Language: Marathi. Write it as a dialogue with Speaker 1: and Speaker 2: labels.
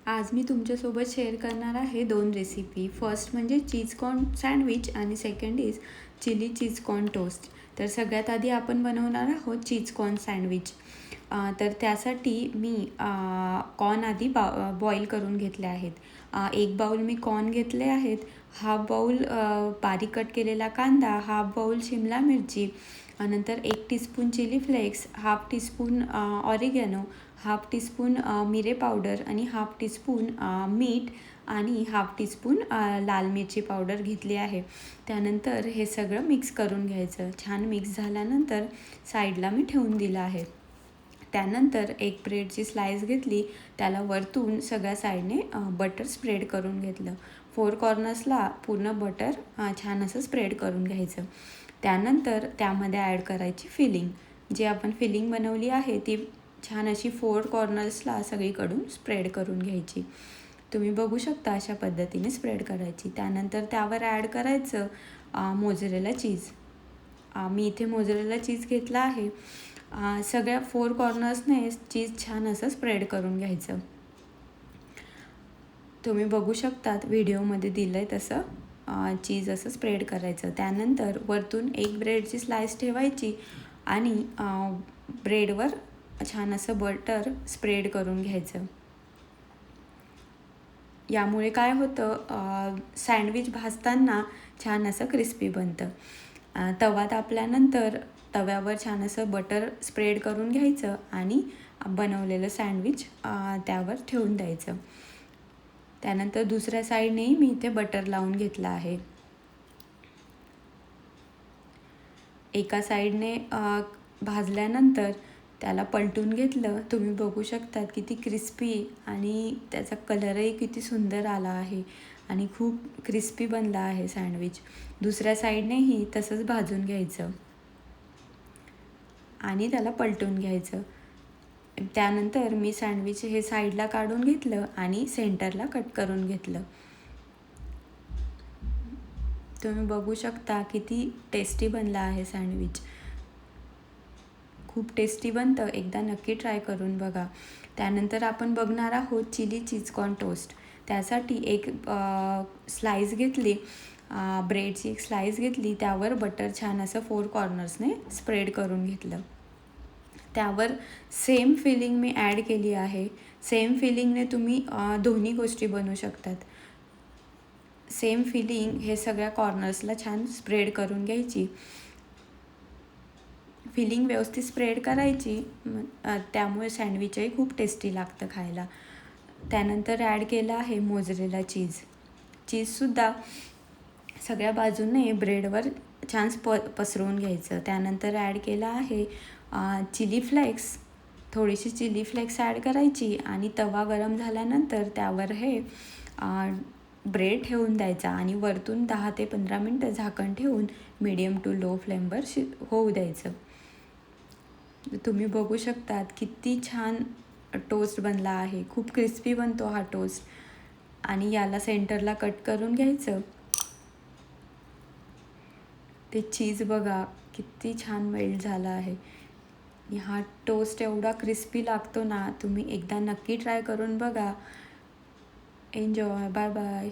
Speaker 1: आज मी तुमच्यासोबत शेअर करणार आहे 2 रेसिपी. फर्स्ट म्हणजे चीज कॉर्न सँडविच आणि second is chilli cheese corn toast. तर सगळ्यात आधी आपण बनवणार आहोत चीज कॉर्न सँडविच. तर त्यासाठी मी कॉर्न आधी बॉईल करून घेतले आहेत. 1 बाउल मी कॉर्न घेतले आहेत. हाफ बाउल बारीक कट केलेला कांदा, हाफ बाउल शिमला मिरची, नंतर 1 teaspoon chilli flakes, half teaspoon oregano, half teaspoon मिरे पावडर आणि हाफ टीस्पून मीठ आणि हाफ टीस्पून लाल मिरची पावडर घेतली आहे. त्यानंतर हे सगळं मिक्स करून घ्यायचं. छान मिक्स झाल्यानंतर साईडला मी ठेवून दिलं आहे. त्यानंतर एक ब्रेडची स्लाईस घेतली, त्याला वरतून सगळ्या साईडने बटर स्प्रेड करून घेतलं. 4 कॉर्नर्सला पूर्ण बटर छान असं स्प्रेड करून घ्यायचं. त्यानंतर त्यामध्ये ॲड करायची फिलिंग. जी आपण फिलिंग बनवली आहे ती छान अशी 4 कॉर्नर्सला सगळीकडून स्प्रेड करून घ्यायची. तुम्ही बघू शकता अशा पद्धतीने स्प्रेड करायची. त्यानंतर त्यावर ॲड करायचं मोझरेला चीज. मी इथे मोझरेला चीज घेतला आहे. सगळ्या 4 कॉर्नर्सने चीज छान असं स्प्रेड करून घ्यायचं. तुम्ही बघू शकतात व्हिडिओमध्ये दिलं आहे तसं चीज असं स्प्रेड करायचं. त्यानंतर वरतून एक ब्रेडची स्लाईस ठेवायची आणि ब्रेडवर छान असं बटर स्प्रेड करून घ्यायचं. यामुळे काय होतं, सँडविच भाजताना छान असं क्रिस्पी बनतं. तवा तापल्यानंतर तव्यावर छान असं बटर स्प्रेड करून घ्यायचं आणि बनवलेलं सँडविच त्यावर ठेवून द्यायचं. त्यानंतर दुसऱ्या साईडनेही मी इथे बटर लावून घेतलं आहे. एका साईडने भाजल्यानंतर त्याला पलटून घेतलं. तुम्ही बघू शकतात किती क्रिस्पी आणि त्याचा कलरही किती सुंदर आला आहे आणि खूप क्रिस्पी बनला आहे सँडविच. दुसऱ्या साईडनेही तसंच भाजून घ्यायचं आणि त्याला पलटून घ्यायचं. त्यानंतर मी सँडविच हे साईडला काढून घेतलं आणि सेंटरला कट करून घेतलं. तुम्ही बघू शकता किती टेस्टी बनला आहे सँडविच. खूप टेस्टी बनतं. एकदा नक्की ट्राय करून बघा. त्यानंतर आपण बघणार आहोत चिली चीज कॉर्न टोस्ट. त्यासाठी एक स्लाईस घेतली, ब्रेडची एक स्लाईस घेतली, त्यावर बटर छान असं 4 कॉर्नर्सने स्प्रेड करून घेतलं. त्यावर सेम फिलिंग मी ॲड केली आहे. सेम फिलिंगने तुम्ही दोन्ही गोष्टी बनवू शकतात. सेम फिलिंग हे सगळ्या कॉर्नर्सला छान स्प्रेड करून घ्यायची. फिलिंग व्यवस्थित स्प्रेड करायची, त्यामुळे सँडविचही खूप टेस्टी लागतं खायला. त्यानंतर ॲड केलं आहे मोझरेला चीज. चीजसुद्धा सगळ्या बाजूने ब्रेडवर छान पसरवून घ्यायचं. त्यानंतर ॲड केलं आहे चिली फ्लेक्स. थोडीशी चिली फ्लेक्स ॲड करायची आणि तवा गरम झाल्यानंतर त्यावर हे ब्रेड ठेवून द्यायचा आणि वरतून 10 ते 15 मिनटं झाकण ठेवून मीडियम टू लो फ्लेमवर होऊ द्यायचं. तुम्ही बघू शकतात किती छान टोस्ट बनला आहे. खूप क्रिस्पी बनतो हा टोस्ट. आणि याला सेंटरला कट करून घ्यायचं. ते चीज बघा किती छान मेल्ट झाला आहे. हा टोस्ट एवढा क्रिस्पी लागतो ना, तुम्ही एकदा नक्की ट्राय करून बघा. एन्जॉय. Bye bye.